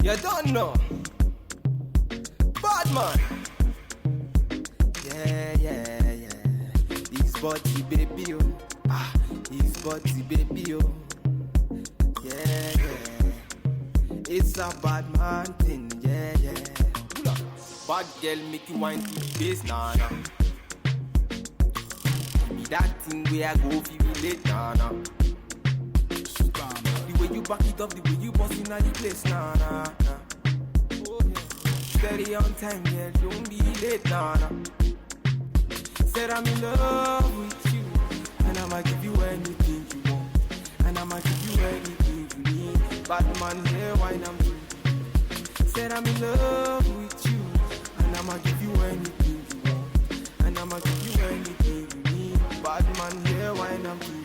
You don't know. Bad man. Yeah. He's body baby, oh. He's body baby, oh. Yeah. It's a bad man thing, yeah. Bad girl make you wine to the bass, nah. Be that thing where I go feel late, nah. The way you back it up, the way you bust in the place, nah. Oh, yeah. Steady on time, yeah, don't be late, nah. Said I'm in love with you, and I'ma give you anything you want, and I'ma give you anything you need. Bad man, here, wine I'm through. Said I'm in love with you, and I'ma give you anything you want, and I'ma give you anything you need. Bad man, here, wine I'm through.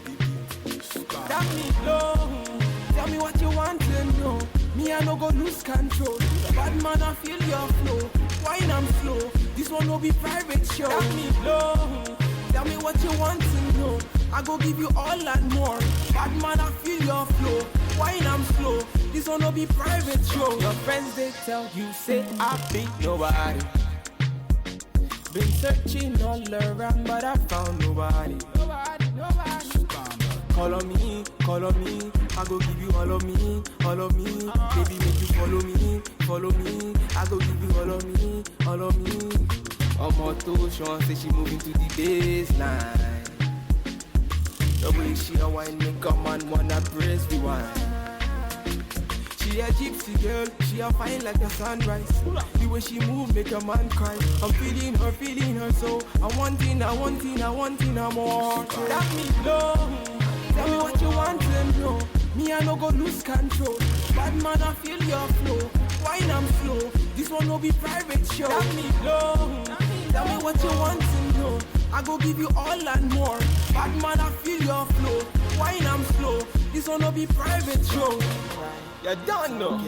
Tell me low, tell me what you want to know. Me I no go lose control. Bad man I feel your flow. Wine I'm slow. This one will be private show. Tell me low, tell me what you want to know. I go give you all and more. Bad man I feel your flow. Wine I'm slow. This one will be private show. Your friends they tell you say I beat nobody. Been searching all around but I found nobody. Call on me, I go give you all of me, baby make you follow me, I go give you all of me, Omo Sean say she moving to the baseline. The way she a wine make a man wanna praise the wine. She a gypsy girl, she a fine like the sunrise. The way she move make a man cry. I'm feeling her so I wanting her more. That me low. Tell me what you want to know. Me I no go lose control. Bad man I feel your flow. Wine I'm slow. This one will be private show. Tell me low. Tell me what you want to know. I go give you all and more. Bad man I feel your flow. Wine I'm slow. This one will be private show. You don't know.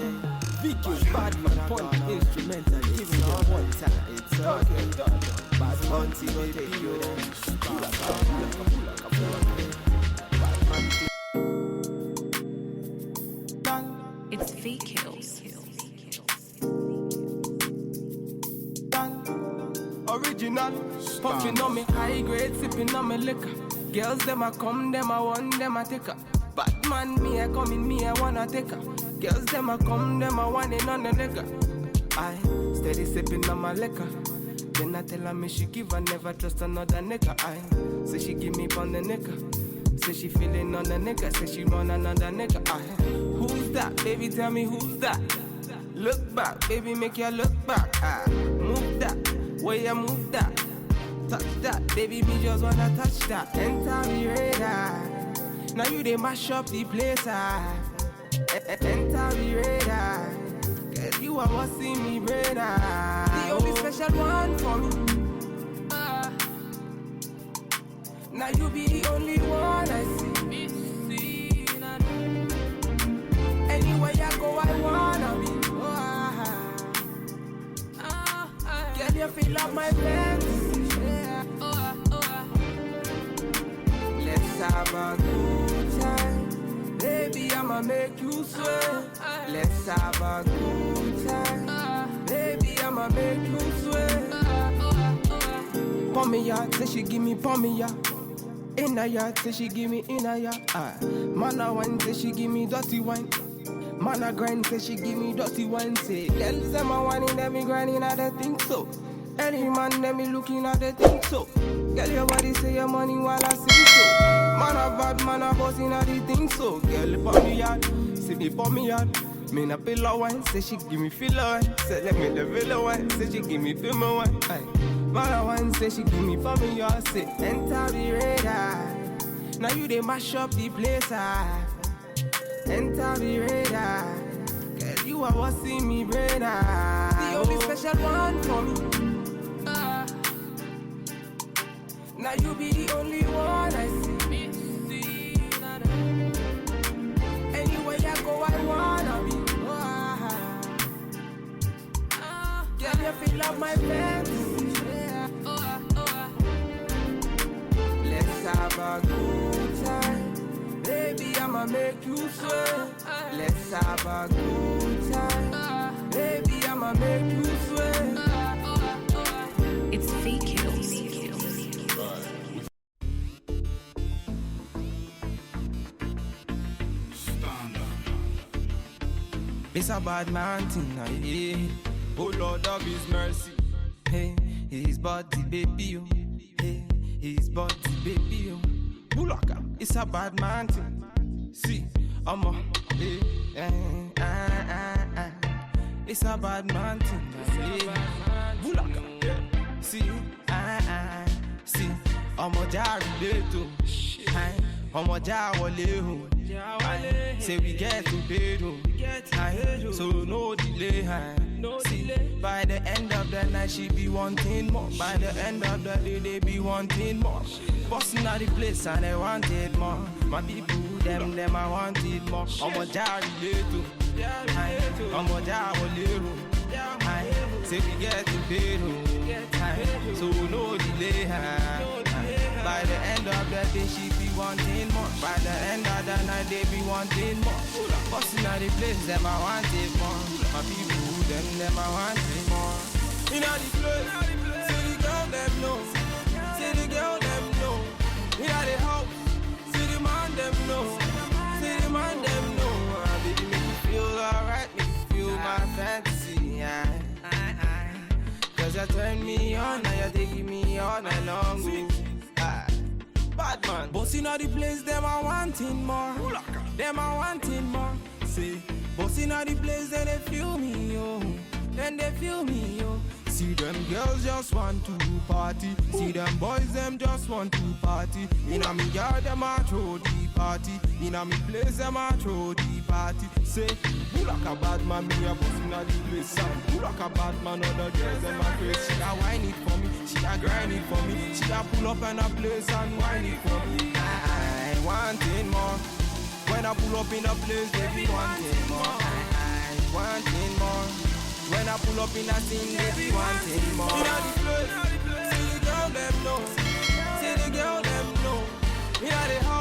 Vicky's bad man point instrumental. Give me your one time. It's okay. Bad man baby yo. It's feet kills. Original, puffing on me high grade, sipping on me liquor. Girls them a come, them a want, them a take her. Bad man, me a come in, me a wanna take her. Girls them a come, them a want it on the nigga. I steady sipping on my liquor. Then I tell her me she give her, never trust another nigga. I say she give me on the nigga. Say she feeling on the nigga, say she want another nigga. Who's that? Baby, tell me who's that? Look back, baby, make you look back. Move that, where you move that. Touch that, baby, me just wanna touch that. Enter me radar. Now you they mash up the place. Enter me radar. Cause you are what's in me brain. The only special one for me. Now you be the only one I see. Anywhere I go, I wanna be. Can you feel up my fantasy? Let's have a good time. Baby, I'ma make you sweat. Let's have a good time. Baby, I'ma make you sweat. Pour me out, say she give me pour me out. In a yard, say she give me in a yard. Man a wine, say she give me dirty wine. Man a grind, say she give me dirty wine. Say, girls them a whining, them me grinding, I they think so. Any man, them me looking at they think so. Girl, your body say your money while I sing so. Man a bad, man a bossing, I they think so. Girl, pour me out, say me pour me out. Me na pillow wine, say she give me filler wine. Say let me the villa wine, say she give me female wine. Aye. Man a wine, say she give me for me, you say enter the radar. Now you they mash up the place. Enter the radar. Girl, you are what's in me brain. The only special one for me. Now you be the only one I see. Anywhere I go, I wanna be. Girl, you feel up my fantasy. Let's have a good time. Baby, I'ma make you sweat. Let's have a good time. I'ma make you sweat. It's feet kills. It's a bad man thing, yeah. Oh Lord of His mercy. Hey, His body baby, oh. Hey, His body baby, oh. Bulaka, it's a bad man thing. See, I'm a, hey, it's a bad man thing, yeah. Bulaka, see, see, I'm a jar related, I'm a jar wale. Say we get to pay, so no delay. See, by the end of the night she be wanting more. By the end of the day they be wanting more. Busting out the place and they wanted more. My people, them I wanted more. I'm a jar related, I'm a jar wale. Say we get to pay, so no delay. By the end of the day she be wanting more. By the end of the night they be wanting more. Busting out the place, them I wanted more. My people, them I wanted more. In all the place, see the girl them know. See the girl them know. In all the house, see the man them know. See the man them know. Baby make me feel alright, make me feel my fantasy. Cause you turn me on, now you taking me all night long. Bad man, bossing all the place, them I wanting more. Them I wanting more. See, bossing all the place, then they feel me, yo. Then they feel me, yo. See them girls just want to party. See them boys, them just want to party. In a me yard, them I throw the party. In a me place, them I throw the party. Say, who like a bad man, me a bossing all the place. Who like a bad man, other girls, them I crazy. She a whine it for me, she a grind it for me. She a pull up in a place and whine it for me. I wanting more. When I pull up in a place, they be wanting more. I wanting more. When I pull up in a scene, they be wanting more. In the place, see the girl them know. See the girl them know. In the house.